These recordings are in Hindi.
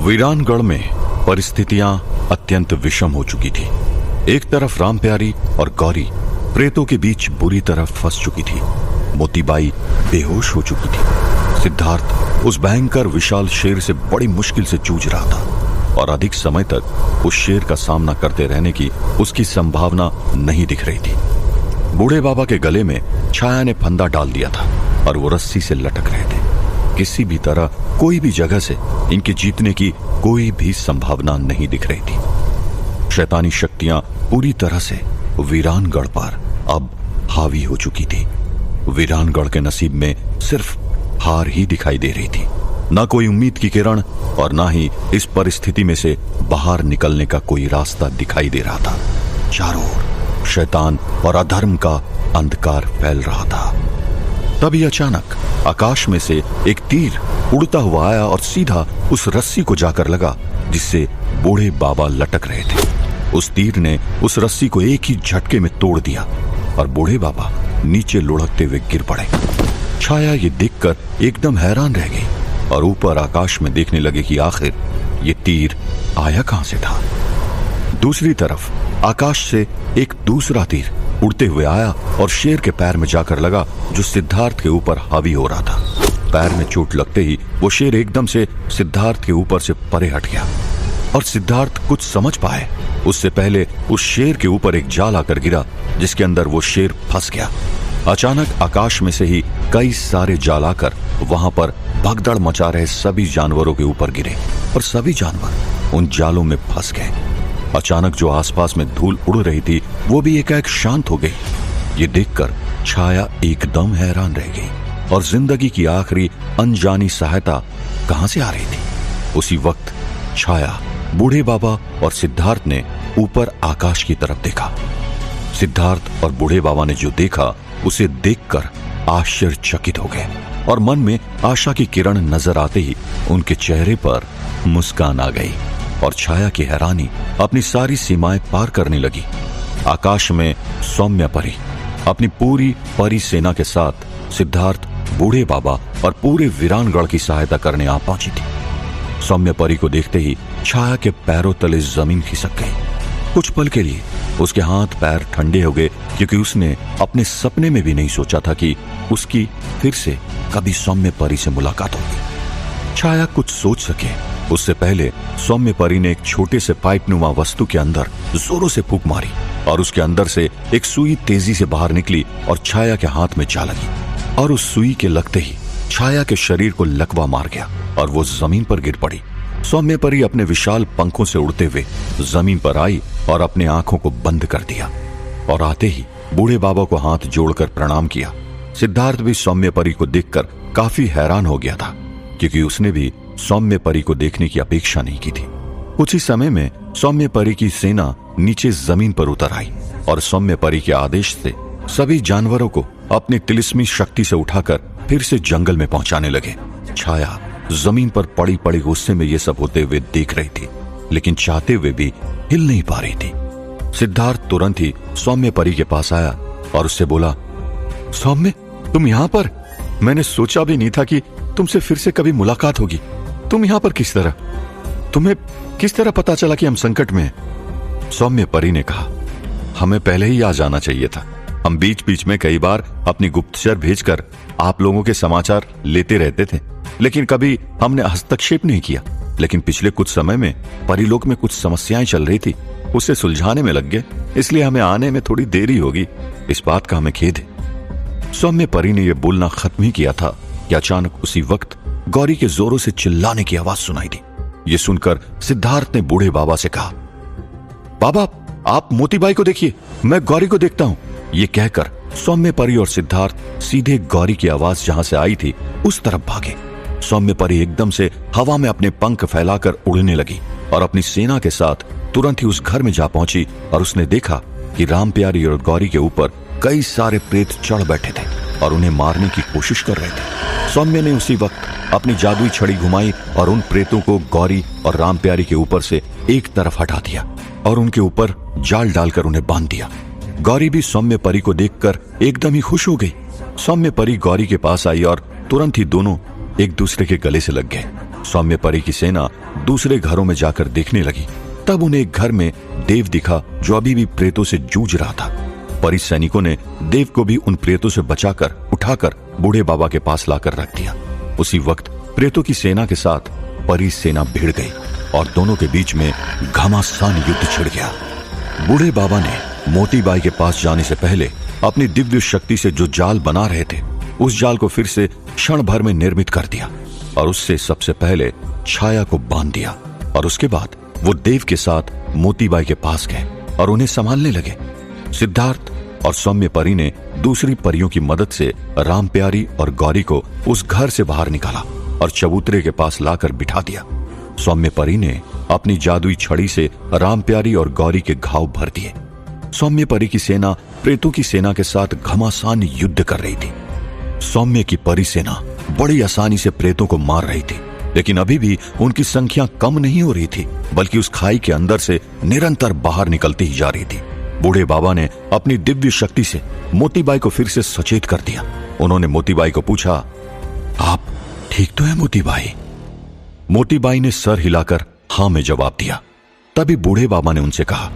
वीरानगढ़ में परिस्थितियां अत्यंत विषम हो चुकी थी। एक तरफ रामप्यारी और गौरी प्रेतों के बीच बुरी तरह फंस चुकी थी। मोतीबाई बेहोश हो चुकी थी। सिद्धार्थ उस भयंकर विशाल शेर से बड़ी मुश्किल से जूझ रहा था और अधिक समय तक उस शेर का सामना करते रहने की उसकी संभावना नहीं दिख रही थी। बूढ़े बाबा के गले में छाया ने फंदा डाल दिया था और वो रस्सी से लटक रहे थे। किसी भी तरह कोई भी जगह से इनके जीतने की कोई भी संभावना नहीं दिख रही थी। शैतानी शक्तियां पूरी तरह से वीरानगढ़ पर अब हावी हो चुकी थी। वीरानगढ़ के नसीब में सिर्फ हार ही दिखाई दे रही थी। ना कोई उम्मीद की किरण और ना ही इस परिस्थिति में से बाहर निकलने का कोई रास्ता दिखाई दे रहा था। चारों ओर शैतान और अधर्म का अंधकार फैल रहा था। तभी अचानक आकाश में से एक तीर उड़ता हुआ आया और सीधा उस रस्सी को जाकर लगा जिससे बूढ़े बाबा लटक रहे थे। उस तीर ने उस रस्सी को एक ही झटके में तोड़ दिया और बूढ़े बाबा नीचे लुढ़कते हुए गिर पड़े। छाया ये देखकर एकदम हैरान रह गई और ऊपर आकाश में देखने लगे कि आखिर ये तीर आया कहां से था। दूसरी तरफ आकाश से एक दूसरा तीर उड़ते हुए आया और शेर के पैर में जाकर लगा जो सिद्धार्थ के ऊपर हावी हो रहा था। पैर में चोट लगते ही वो शेर एकदम से सिद्धार्थ के ऊपर से परे हट गया और सिद्धार्थ कुछ समझ पाए उससे पहले उस शेर के ऊपर एक जाल आकर गिरा जिसके अंदर वो शेर फंस गया। अचानक आकाश में से ही कई सारे जाल आकर वहां पर भगदड़ मचा रहे सभी जानवरों के ऊपर गिरे और सभी जानवर उन जालों में फंस गए। अचानक जो आसपास में धूल उड़ रही थी वो भी एकाएक शांत हो गई। ये देखकर छाया एकदम हैरान रह गई और जिंदगी की आखिरी अनजानी सहायता कहां से आ रही थी। उसी वक्त छाया, बूढ़े बाबा और सिद्धार्थ ने ऊपर आकाश की तरफ देखा। सिद्धार्थ और बूढ़े बाबा ने जो देखा उसे देखकर आश्चर्यचकित हो गए और मन में आशा की किरण नजर आते ही उनके चेहरे पर मुस्कान आ गई और छाया की हैरानी अपनी सारी सीमाएं पार करने लगी। आकाश में सौम्य परी अपनी पूरी परी सेना के साथ सिद्धार्थ, बूढ़े बाबा और पूरे वीरानगढ़ की सहायता करने आ पहुंची थी। सौम्य परी को देखते ही छाया के पैरों तले जमीन खिसक गई। कुछ पल के लिए उसके हाथ पैर ठंडे हो गए क्योंकि उसने अपने सपने में भी नहीं सोचा था कि उसकी फिर से कभी सौम्य परी से मुलाकात होगी। छाया कुछ सोच सके उससे पहले सौम्य परी ने एक छोटे से पाइपनुमा वस्तु के अंदर जोरों से फूंक मारी और उसके अंदर से एक सुई तेजी से बाहर निकली और छाया के हाथ में जा लगी और उस सुई के लगते ही छाया के शरीर को लकवा मार गया और वो जमीन पर गिर पड़ी। सौम्य परी अपने विशाल पंखों से उड़ते हुए जमीन पर आई और अपने आंखों को बंद कर दिया और आते ही बूढ़े बाबा को हाथ जोड़कर प्रणाम किया। सिद्धार्थ भी सौम्य परी को देखकर काफी हैरान हो गया था क्योंकि उसने भी सौम्य परी को देखने की अपेक्षा नहीं की थी। कुछ ही समय में सौम्य परी की सेना नीचे जमीन पर उतर आई और सौम्य परी के आदेश से सभी जानवरों को अपनी तिलिस्मी शक्ति से उठाकर फिर से जंगल में पहुंचाने लगे। छाया जमीन पर पड़ी पड़ी गुस्से में ये सब होते हुए देख रही थी लेकिन चाहते हुए भी हिल नहीं पा रही थी। सिद्धार्थ तुरंत ही सौम्य परी के पास आया और उससे बोला, सौम्य तुम यहाँ पर? मैंने सोचा भी नहीं था कि तुमसे फिर से कभी मुलाकात होगी। तुम यहाँ पर किस तरह? तुम्हें किस तरह पता चला कि हम संकट में हैं? सौम्य परी ने कहा, हमें पहले ही आ जाना चाहिए था। हम बीच बीच में कई बार अपनी गुप्तचर भेजकर आप लोगों के समाचार लेते रहते थे लेकिन कभी हमने हस्तक्षेप नहीं किया। लेकिन पिछले कुछ समय में परिलोक में कुछ समस्याएं चल रही थी, उसे सुलझाने में लग गए, इसलिए हमें आने में थोड़ी देरी होगी। इस बात का हमें खेद है। सौम्य परी ने यह बोलना खत्म ही किया था कि अचानक उसी वक्त गौरी के जोरों से चिल्लाने की आवाज सुनाई दी। यह सुनकर सिद्धार्थ ने बूढ़े बाबा से कहा, बाबा आप मोतीबाई को देखिए, मैं गौरी को देखता हूं। यह कहकर सौम्य परी और सिद्धार्थ सीधे गौरी की आवाज जहां से आई थी उस तरफ भागे। सौम्य परी एकदम से हवा में अपने पंख फैलाकर उड़ने लगी और अपनी सेना के साथ तुरंत ही उस घर में जा पहुंची और उसने देखा कि रामप्यारी और गौरी के ऊपर कई सारे प्रेत चढ़ बैठे थे और उन्हें मारने की कोशिश कर रहे थे। सौम्य ने उसी वक्त अपनी जादुई छड़ी घुमाई और उन प्रेतों को गौरी और रामप्यारी के ऊपर से एक तरफ हटा दिया और उनके ऊपर जाल डालकर उन्हें बांध दिया। गौरी भी सौम्य परी को देखकर एकदम ही खुश हो गई। सौम्य परी गौरी के पास आई और तुरंत ही दोनों एक दूसरे के गले से लग गए सौम्य परी की सेना दूसरे घरों में जाकर देखने लगी। तब उन्हें एक घर में देव दिखा जो अभी भी प्रेतों से जूझ रहा था। परी सैनिकों ने देव को भी उन प्रेतों से बचाकर उठाकर बूढ़े बाबा के पास लाकर रख दिया। उसी वक्त प्रेतों की सेना के साथ परी सेना भिड़ गई और दोनों के बीच में घमासान युद्ध छिड़ गया। बूढ़े बाबा ने मोती बाई के पास जाने से पहले अपनी दिव्य शक्ति से जो जाल बना रहे थे उस जाल को फिर से क्षण भर में निर्मित कर दिया और उससे सबसे पहले छाया को बांध दिया। और उसके बाद वो देव के साथ मोतीबाई के पास गए और उन्हें संभालने लगे। सिद्धार्थ और सौम्य परी ने दूसरी परियों की मदद से राम प्यारी और गौरी को उस घर से बाहर निकाला और चबूतरे के पास लाकर बिठा दिया। सौम्य परी ने अपनी जादुई छड़ी से राम प्यारी और गौरी के घाव भर दिए। सौम्य परी की सेना प्रेतों की सेना के साथ घमासान युद्ध कर रही थी। सौम्य की परी सेना बड़ी आसानी से प्रेतों को मार रही थी, लेकिन अभी भी उनकी संख्या कम नहीं हो रही थी, बल्कि उस खाई के अंदर से निरंतर बाहर निकलती ही जा रही थी। बूढ़े बाबा ने अपनी दिव्य शक्ति से मोतीबाई को फिर से सचेत कर दिया। उन्होंने मोतीबाई को पूछा, आप ठीक तो है मोतीबाई? मोतीबाई ने सर हिलाकर हां में जवाब दिया। तभी बूढ़े बाबा ने उनसे कहा,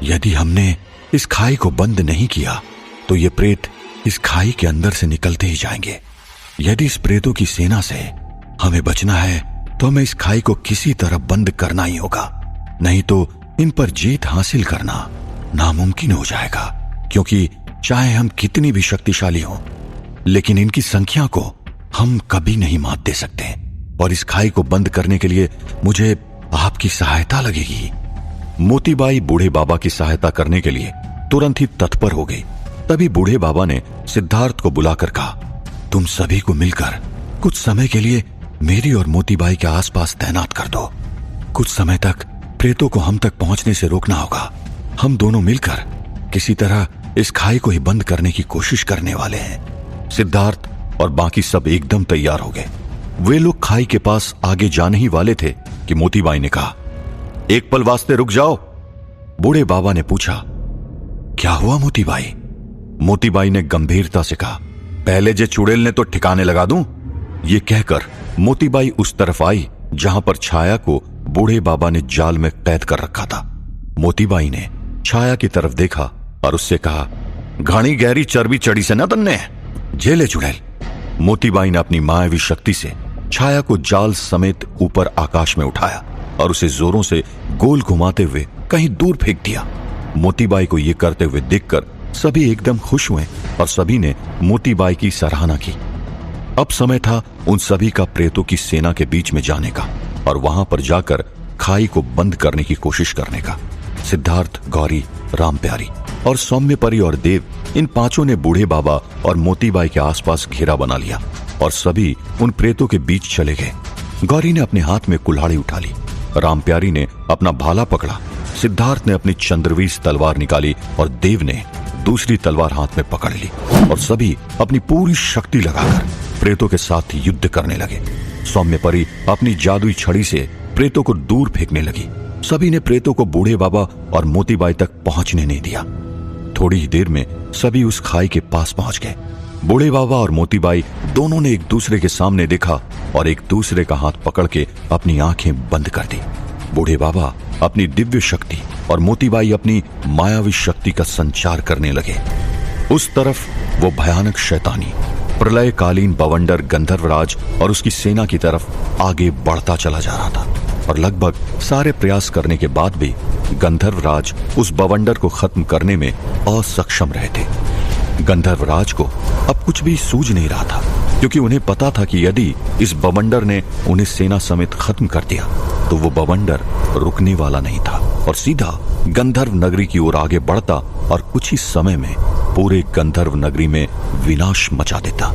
यदि हमने इस खाई को बंद नहीं किया तो ये प्रेत इस खाई के अंदर से निकलते ही जाएंगे। यदि इस प्रेतों की सेना से हमें बचना है तो हमें इस खाई को किसी तरह बंद करना ही होगा, नहीं तो इन पर जीत हासिल करना नामुमकिन हो जाएगा। क्योंकि चाहे हम कितनी भी शक्तिशाली हों, लेकिन इनकी संख्या को हम कभी नहीं मात दे सकते। और इस खाई को बंद करने के लिए मुझे आपकी सहायता लगेगी। मोतीबाई बूढ़े बाबा की सहायता करने के लिए तुरंत ही तत्पर हो गई। तभी बूढ़े बाबा ने सिद्धार्थ को बुलाकर कहा, तुम सभी को मिलकर कुछ समय के लिए मेरी और मोतीबाई के आसपास तैनात कर दो। कुछ समय तक प्रेतों को हम तक पहुंचने से रोकना होगा। हम दोनों मिलकर किसी तरह इस खाई को ही बंद करने की कोशिश करने वाले हैं। सिद्धार्थ और बाकी सब एकदम तैयार हो गए। वे लोग खाई के पास आगे जाने ही वाले थे कि मोतीबाई ने कहा, एक पल वास्ते रुक जाओ। बूढ़े बाबा ने पूछा, क्या हुआ मोतीबाई? मोतीबाई ने गंभीरता से कहा, पहले जे चुड़ैल ने तो ठिकाने लगा दूं। ये कहकर मोतीबाई उस तरफ आई जहां पर छाया को बूढ़े बाबा ने जाल में कैद कर रखा था। मोतीबाई ने छाया की तरफ देखा और उससे कहा, घनी गहरी चर्बी चढ़ी से न तन्ने, झेले चुड़ैल। मोतीबाई ने अपनी मायावी शक्ति से छाया को जाल समेत ऊपर आकाश में उठाया और उसे जोरों से गोल घुमाते हुए कहीं दूर फेंक दिया। मोतीबाई को यह करते हुए देखकर सभी एकदम खुश हुए और सभी ने मोतीबाई की सराहना की। अब समय था उन सभी का प्रेतों की सेना के बीच में जाने का और वहां पर जाकर खाई को बंद करने की कोशिश करने का। सिद्धार्थ, गौरी, राम प्यारी और सौम्य परी और देव, इन पांचों ने बूढ़े बाबा और मोतीबाई के आसपास घेरा बना लिया और सभी उन प्रेतों के बीच चले गए। गौरी ने अपने हाथ में कुल्हाड़ी उठा ली, राम प्यारी ने अपना भाला पकड़ा, सिद्धार्थ ने अपनी चंद्रवीस तलवार निकाली और देव ने दूसरी तलवार हाथ में पकड़ ली और सभी अपनी पूरी शक्ति लगाकर प्रेतों के साथ युद्ध करने लगे। सौम्य परी अपनी जादुई छड़ी से प्रेतों को दूर फेंकने लगी। सभी ने प्रेतों को बूढ़े बाबा और मोतीबाई तक पहुंचने नहीं दिया। थोड़ी ही देर में सभी उस खाई के पास पहुंच गए। बूढ़े बाबा और मोतीबाई दोनों ने एक दूसरे के सामने देखा और एक दूसरे का हाथ पकड़ के अपनी आंखें बंद कर दी। बूढ़े बाबा अपनी दिव्य शक्ति और मोतीबाई अपनी मायावी शक्ति का संचार करने लगे। उस तरफ वो भयानक शैतानी प्रलयकालीन बवंडर गंधर्वराज और उसकी सेना की तरफ आगे बढ़ता चला जा रहा था और लगभग सारे प्रयास करने के बाद भी गंधर्वराज उस बवंडर को खत्म करने में असक्षम रहे थे। गंधर्वराज को अब कुछ भी सूझ नहीं रहा था, क्योंकि उन्हें पता था कि यदि इस बवंडर ने उन्हें सेना समेत खत्म कर दिया तो वो बवंडर रुकने वाला नहीं था और सीधा गंधर्व नगरी की ओर आगे बढ़ता और कुछ ही समय में पूरे गंधर्व नगरी में विनाश मचा देता।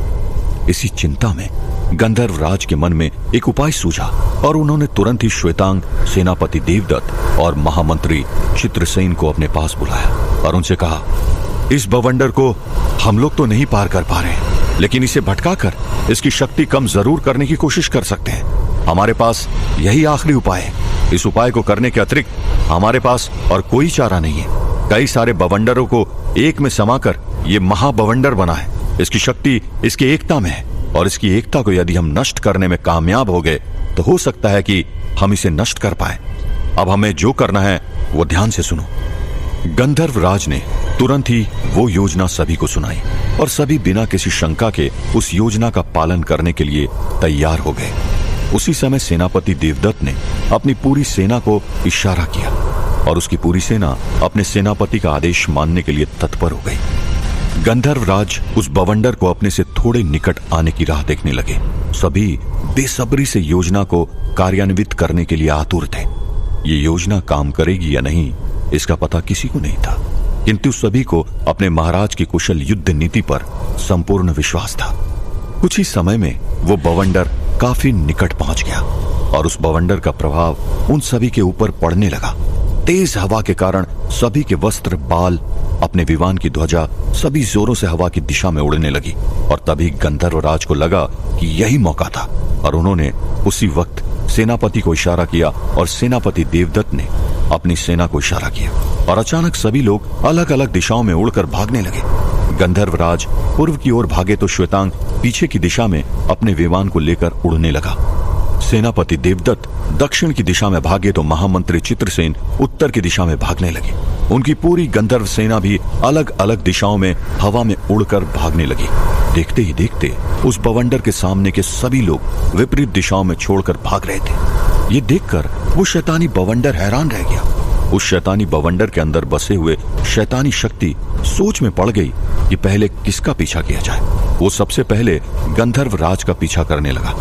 इसी चिंता में गंधर्व राज के मन में एक उपाय सूझा और उन्होंने तुरंत ही श्वेतांग, सेनापति देवदत्त और महामंत्री चित्रसेन को अपने पास बुलाया और उनसे कहा, इस बवंडर को हम लोग तो नहीं पार कर पा रहे, लेकिन इसे भटकाकर इसकी शक्ति कम जरूर करने की कोशिश कर सकते हैं। हमारे पास यही आखिरी उपाय है। इस उपाय को करने के अतिरिक्त हमारे पास और कोई चारा नहीं है। कई सारे बवंडरों को एक में समाकर ये महाबवंडर बना है। इसकी शक्ति इसकी एकता में है और इसकी एकता को यदि हम नष्ट करने में कामयाब हो गए तो हो सकता है कि हम इसे नष्ट कर पाए। अब हमें जो करना है वो ध्यान से सुनो। गंधर्व राज ने तुरंत ही वो योजना सभी को सुनाई और सभी बिना किसी शंका के उस योजना का पालन करने के लिए तैयार हो गए। उसी समय सेनापति देवदत्त ने अपनी पूरी सेना को इशारा किया और उसकी पूरी सेना अपने सेनापति का आदेश मानने के लिए तत्पर हो गई। गंधर्व राज उस बवंडर को अपने से थोड़े निकट आने की राह देखने लगे। सभी बेसब्री से योजना को कार्यान्वित करने के लिए आतुर थे। ये योजना काम करेगी या नहीं इसका पता किसी को नहीं था, किंतु सभी को अपने महाराज की कुशल युद्ध नीति पर संपूर्ण विश्वास था। कुछ ही समय में वो बवंडर काफी निकट पहुंच गया और उस बवंडर का प्रभाव उन सभी के ऊपर पड़ने लगा। तेज हवा के कारण सभी के वस्त्र, बाल, अपने विमान की ध्वजा सभी जोरों से हवा की दिशा में उड़ने लगी और तभी गंधर्व राज को लगा कि यही मौका था और उन्होंने उसी वक्त सेनापति को इशारा किया और सेनापति देवदत्त ने अपनी सेना को इशारा किया और अचानक सभी लोग अलग अलग दिशाओं में उड़कर भागने लगे। गंधर्व राज पूर्व की ओर भागे तो श्वेतांग पीछे की दिशा में अपने विमान को लेकर उड़ने लगा। सेनापति देवदत्त दक्षिण की दिशा में भागे तो महामंत्री चित्रसेन उत्तर की दिशा में भागने लगे। उनकी पूरी गंधर्व सेना भी अलग अलग दिशाओं में हवा में उड़कर भागने लगी। देखते ही देखते उस बवंडर के सामने के सभी लोग विपरीत दिशाओं में छोड़कर भाग रहे थे। ये देखकर वो शैतानी बवंडर हैरान रह गया। उस शैतानी बवंडर के अंदर बसे हुए शैतानी शक्ति सोच में पड़ गई कि पहले किसका पीछा किया जाए। वो सबसे पहले गंधर्व राज का पीछा करने लगा,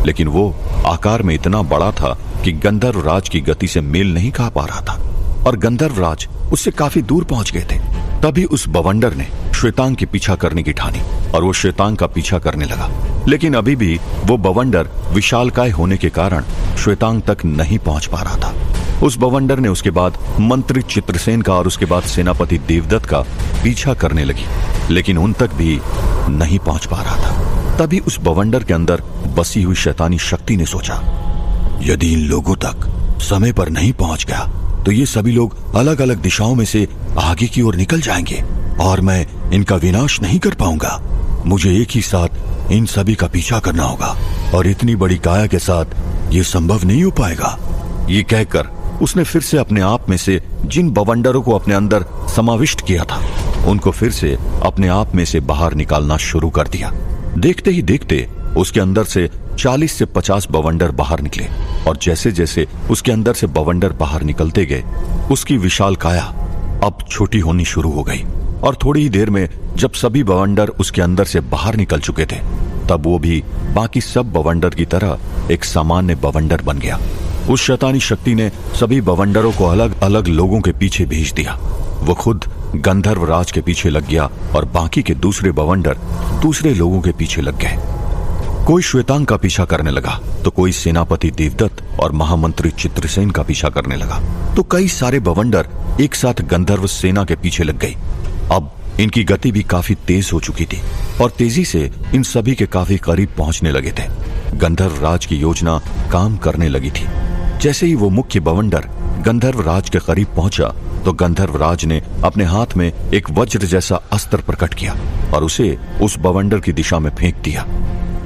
लेकिन वो आकार में इतना बड़ा था कि गंधर्व राज की गति से मेल नहीं खा पा रहा था और गंधर्व राज उससे काफी दूर पहुंच गए थे। तभी उस बवंडर ने श्वेतांग की पीछा करने की ठानी और वो श्वेतांग का पीछा करने लगा, लेकिन अभी भी वो बवंडर विशालकाय होने के कारण श्वेतांग तक नहीं पहुंच पा रहा था। उस बवंडर ने उसके बाद मंत्री चित्रसेन का और उसके बाद सेनापति देवदत्त का पीछा करने लगी, लेकिन उन तक भी नहीं पहुंच पा रहा था। तभी उस बवंडर के अंदर बसी हुई शैतानी शक्ति ने सोचा, यदि इन लोगों तक समय पर नहीं पहुंच गया तो ये सभी लोग अलग अलग दिशाओं में से आगे की ओर निकल जाएंगे और मैं इनका विनाश नहीं कर पाऊंगा। मुझे एक ही साथ इन सभी का पीछा करना होगा और इतनी बड़ी काया के साथ ये संभव नहीं हो पाएगा। ये कहकर उसने फिर से अपने आप में से जिन बवंडरों को अपने अंदर समाविष्ट किया था उनको फिर से अपने आप में से बाहर निकालना शुरू कर दिया। देखते ही देखते उसके अंदर से 40 से 50 बवंडर बाहर निकले और जैसे जैसे उसके अंदर से बवंडर बाहर निकलते गए उसकी विशाल काया अब छोटी होनी शुरू हो गई और थोड़ी ही देर में जब सभी बवंडर उसके अंदर से बाहर निकल चुके थे तब वो भी बाकी सब बवंडर की तरह एक सामान्य बवंडर बन गया। उस शैतानी शक्ति ने सभी बवंडरों को अलग अलग लोगों के पीछे भेज दिया। वो खुद गंधर्व राज के पीछे लग गया और बाकी के दूसरे बवंडर दूसरे लोगों के पीछे लग गए। कोई श्वेतांग का पीछा करने लगा तो कोई सेनापति देवदत्त और महामंत्री चित्रसेन का पीछा करने लगा तो कई सारे बवंडर एक साथ गंधर्व सेना के पीछे लग गई। अब इनकी गति भी काफी तेज हो चुकी थी और तेजी से इन सभी के काफी करीब पहुंचने लगे थे। गंधर्व राज की योजना काम करने लगी थी। जैसे ही वो मुख्य बवंडर गंधर्व राज के करीब पहुंचा तो गंधर्व राज ने अपने हाथ में एक वज्र जैसा अस्त्र प्रकट किया और उसे उस बवंडर की दिशा में फेंक दिया।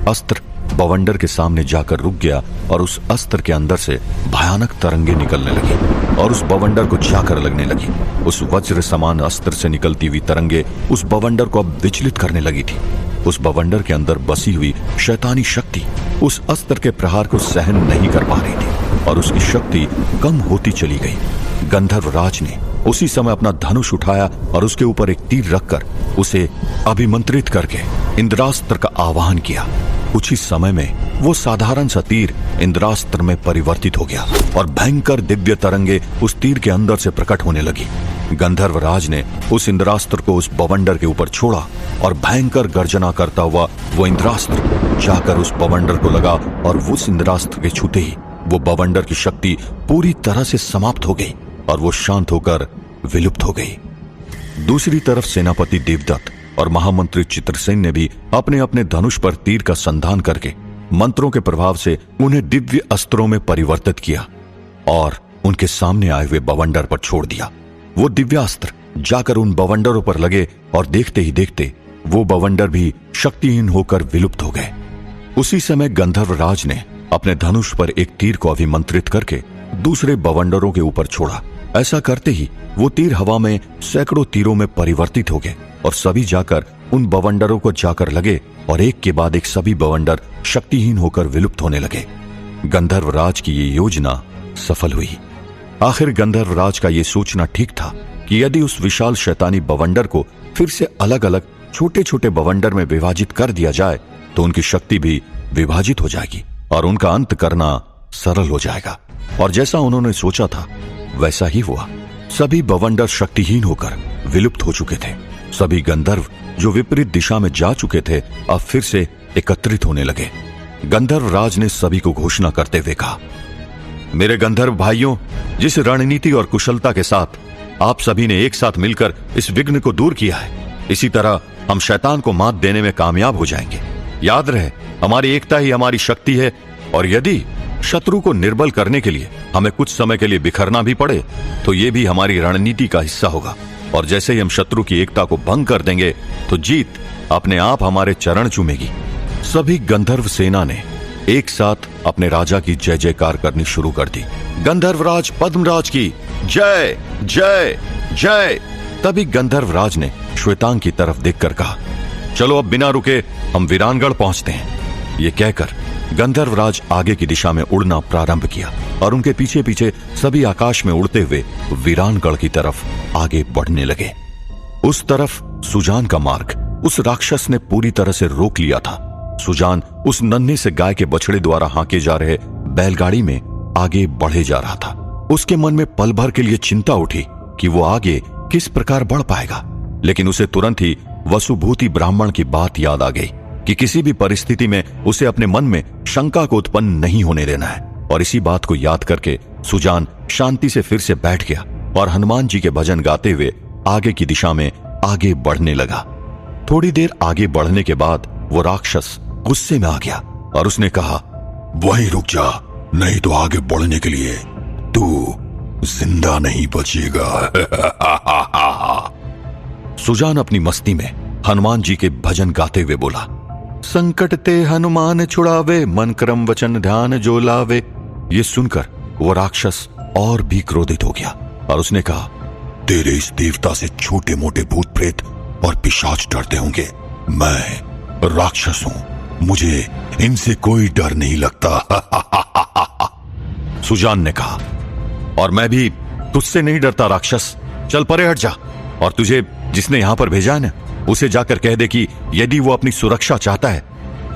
अस्त्र बवंडर के सामने जाकर रुक गया और उस अस्त्र के अंदर से भयानक तरंगे निकलने लगी और उस बवंडर को जाकर लगने लगी। उस वज्र समान अस्त्र से निकलती हुई तरंगे उस बवंडर को अब विचलित करने लगी थी। उस बवंडर के अंदर बसी हुई शैतानी शक्ति उस अस्त्र के प्रहार को सहन नहीं कर पा रही थी और उसकी शक्ति कम होती चली गई। गंधर्व राज ने उसी समय अपना धनुष उठाया और उसके ऊपर एक तीर रखकर उसे अभिमंत्रित करके इंद्रास्त्र का आवाहन किया। कुछ ही समय में वो साधारण सा तीर इंद्रास्त्र में परिवर्तित हो गया और भयंकर दिव्य तरंगे उस तीर के अंदर से प्रकट होने लगी। गंधर्व राज ने उस इंद्रास्त्र को उस बवंडर के ऊपर छोड़ा और भयंकर गर्जना करता हुआ वो इंद्रास्त्र जाकर उस बवंडर को लगा और उस इंद्रास्त्र के छूते ही वो बवंडर की शक्ति पूरी तरह से समाप्त हो गई और वो शांत होकर विलुप्त हो गई। दूसरी तरफ सेनापति देवदत्त और महामंत्री चित्रसेन ने भी अपने अपने धनुष पर तीर का संधान करके मंत्रों के प्रभाव से उन्हें दिव्य अस्त्रों में परिवर्तित किया और उनके सामने आए हुए बवंडर पर छोड़ दिया। वो दिव्यास्त्र जाकर उन बवंडरों पर लगे और देखते ही देखते वो बवंडर भी शक्तिहीन होकर विलुप्त हो गए। उसी समय गंधर्व राज ने अपने धनुष पर एक तीर को अभिमंत्रित करके दूसरे बवंडरों के ऊपर छोड़ा। ऐसा करते ही वो तीर हवा में सैकड़ों तीरों में परिवर्तित हो गए और सभी जाकर उन बवंडरों को जाकर लगे और एक के बाद एक सभी बवंडर शक्तिहीन होकर विलुप्त होने लगे। गंधर्वराज की ये योजना सफल हुई। आखिर गंधर्वराज का ये सोचना ठीक था कि यदि उस विशाल शैतानी बवंडर को फिर से अलग अलग छोटे छोटे बवंडर में विभाजित कर दिया जाए तो उनकी शक्ति भी विभाजित हो जाएगी और उनका अंत करना सरल हो जाएगा। और जैसा उन्होंने सोचा था वैसा ही हुआ। सभी बवंडर शक्तिहीन होकर विलुप्त हो चुके थे। सभी गंधर्व जो विपरीत दिशा में जा चुके थे अब फिर से एकत्रित होने लगे। गंधर्वराज ने सभी को घोषणा करते हुए कहा, मेरे गंधर्व भाइयों, जिस रणनीति और कुशलता के साथ आप सभी ने एक साथ मिलकर इस विघ्न को दूर किया है, इसी तरह हम शैतान को मात देने में कामयाब हो जाएंगे। याद रहे, हमारी एकता ही हमारी शक्ति है और यदि शत्रु को निर्बल करने के लिए हमें कुछ समय के लिए बिखरना भी पड़े तो यह भी हमारी रणनीति का हिस्सा होगा। और जैसे ही हम शत्रु की एकता को भंग कर देंगे तो जीत अपने आप हमारे चरण चूमेगी। सभी गंधर्व सेना ने एक साथ अपने राजा की जय जयकार करनी शुरू कर दी। गंधर्वराज पद्मराज की जय जय जय। तभी गंधर्वराज ने श्वेतांग की तरफ देखकर कहा, चलो अब बिना रुके हम वीरानगढ़ पहुंचते हैं। ये कहकर गंधर्वराज आगे की दिशा में उड़ना प्रारंभ किया और उनके पीछे पीछे सभी आकाश में उड़ते हुए वीरानगढ़ की तरफ आगे बढ़ने लगे। उस तरफ सुजान का मार्ग उस राक्षस ने पूरी तरह से रोक लिया था। सुजान उस नन्हे से गाय के बछड़े द्वारा हांके जा रहे बैलगाड़ी में आगे बढ़े जा रहा था। उसके मन में पल भर के लिए चिंता उठी कि वो आगे किस प्रकार बढ़ पाएगा, लेकिन उसे तुरंत ही वसुभूति ब्राह्मण की बात याद आ गई कि किसी भी परिस्थिति में उसे अपने मन में शंका को उत्पन्न नहीं होने देना है। और इसी बात को याद करके सुजान शांति से फिर से बैठ गया और हनुमान जी के भजन गाते हुए आगे की दिशा में आगे बढ़ने लगा। थोड़ी देर आगे बढ़ने के बाद वो राक्षस गुस्से में आ गया और उसने कहा, वहीं रुक जा, नहीं तो आगे बढ़ने के लिए तू जिंदा नहीं बचेगा। सुजान अपनी मस्ती में हनुमान जी के भजन गाते हुए बोला, संकट ते हनुमान छुड़ावे, मन क्रम वचन ध्यान जो लावे। ये सुनकर वो राक्षस और भी क्रोधित हो गया और उसने कहा, तेरे इस देवता से छोटे मोटे भूत प्रेत और पिशाच डरते होंगे, मैं राक्षस हूं, मुझे इनसे कोई डर नहीं लगता। सुजान ने कहा, और मैं भी तुझसे नहीं डरता राक्षस, चल परे हट जा। और तुझे जिसने यहां पर भेजा है ना, उसे जाकर कह दे कि यदि वो अपनी सुरक्षा चाहता है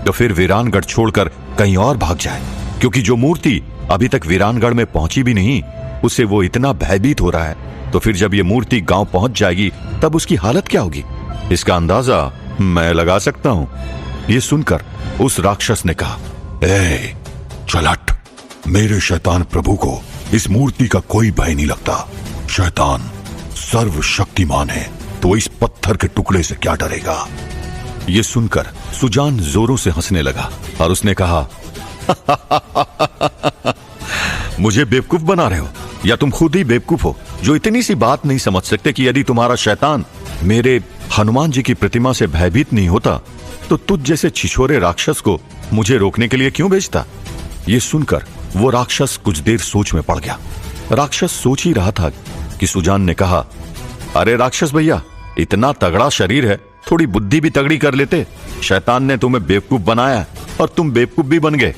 तो फिर वीरानगढ़ छोड़कर कहीं और भाग जाए, क्योंकि जो मूर्ति अभी तक वीरानगढ़ में पहुंची भी नहीं, उससे वो इतना भयभीत हो रहा है। तो फिर जब ये मूर्ति गांव पहुंच जाएगी तब उसकी हालत क्या होगी, इसका अंदाजा मैं लगा सकता हूं। ये सुनकर उस राक्षस ने कहा, ए चल हट, मेरे शैतान प्रभु को इस मूर्ति का कोई भय नहीं लगता। शैतान सर्वशक्तिमान है तो इस पत्थर के टुकड़े से क्या डरेगा। ये सुनकर सुजान जोरों से हंसने लगा और उसने कहा, मुझे बेवकूफ बना रहे हो या तुम खुद ही बेवकूफ हो जो इतनी सी बात नहीं समझ सकते कि यदि तुम्हारा शैतान मेरे हनुमान जी की प्रतिमा से भयभीत नहीं होता तो तुझ जैसे छिछोरे राक्षस को मुझे रोकने के लिए क्यों भेजता। ये सुनकर वो राक्षस कुछ देर सोच में पड़ गया। राक्षस सोच ही रहा था कि सुजान ने कहा, अरे राक्षस भैया, इतना तगड़ा शरीर है, थोड़ी बुद्धि भी तगड़ी कर लेते। शैतान ने तुम्हें बेवकूफ बनाया और तुम बेवकूफ भी बन गए।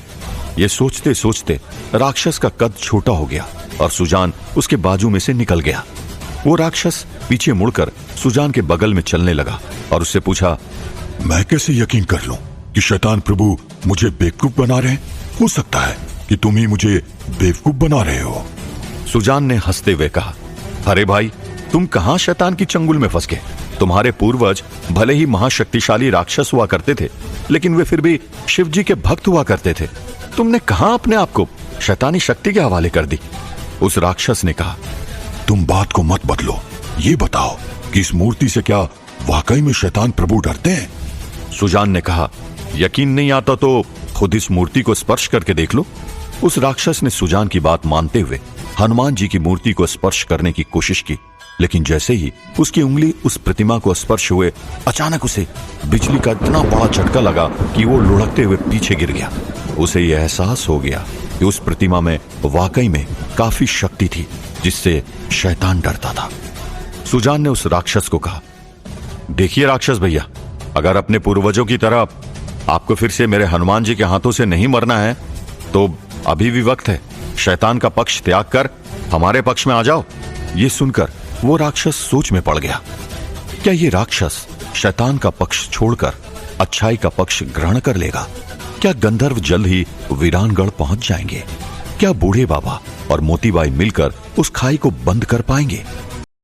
ये सोचते सोचते राक्षस का कद छोटा हो गया और सुजान उसके बाजू में से निकल गया। वो राक्षस पीछे मुड़कर सुजान के बगल में चलने लगा और उससे पूछा, मैं कैसे यकीन कर लूं कि शैतान प्रभु मुझे बेवकूफ बना रहे हैं? हो सकता है कि तुम ही मुझे बेवकूफ बना रहे हो। सुजान ने हंसते हुए कहा, अरे भाई, तुम कहां शैतान की चंगुल में फंस गए। तुम्हारे पूर्वज भले ही महाशक्तिशाली राक्षस हुआ करते थे, लेकिन वे फिर भी शिव जी के भक्त हुआ करते थे। तुमने कहां अपने आप को शैतानी शक्ति के हवाले कर दी। उस राक्षस ने कहा, तुम बात को मत बदलो, ये बताओ कि इस मूर्ति से क्या वाकई में शैतान प्रभु डरते हैं? सुजान ने कहा, यकीन नहीं आता तो खुद इस मूर्ति को स्पर्श करके देख लो। उस राक्षस ने सुजान की बात मानते हुए हनुमान जी की मूर्ति को स्पर्श करने की कोशिश की, लेकिन जैसे ही उसकी उंगली उस प्रतिमा को स्पर्श हुए, अचानक उसे बिजली का इतना बड़ा झटका लगा कि वो लुढ़कते हुए पीछे गिर गया उसे यह एहसास हो गया कि उस प्रतिमा में वाकई में काफी शक्ति थी, जिससे शैतान डरता था। सुजान ने उस राक्षस को कहा, देखिए राक्षस भैया, अगर अपने पूर्वजों की तरह आपको फिर से मेरे हनुमान जी के हाथों से नहीं मरना है तो अभी भी वक्त है। शैतान का पक्ष त्याग कर हमारे पक्ष में आ जाओ। ये सुनकर वो राक्षस सोच में पड़ गया। क्या ये राक्षस शैतान का पक्ष छोड़कर अच्छाई का पक्ष ग्रहण कर लेगा? क्या गंधर्व जल्द ही वीरानगढ़ पहुंच जाएंगे? क्या बूढ़े बाबा और मोतीबाई मिलकर उस खाई को बंद कर पाएंगे?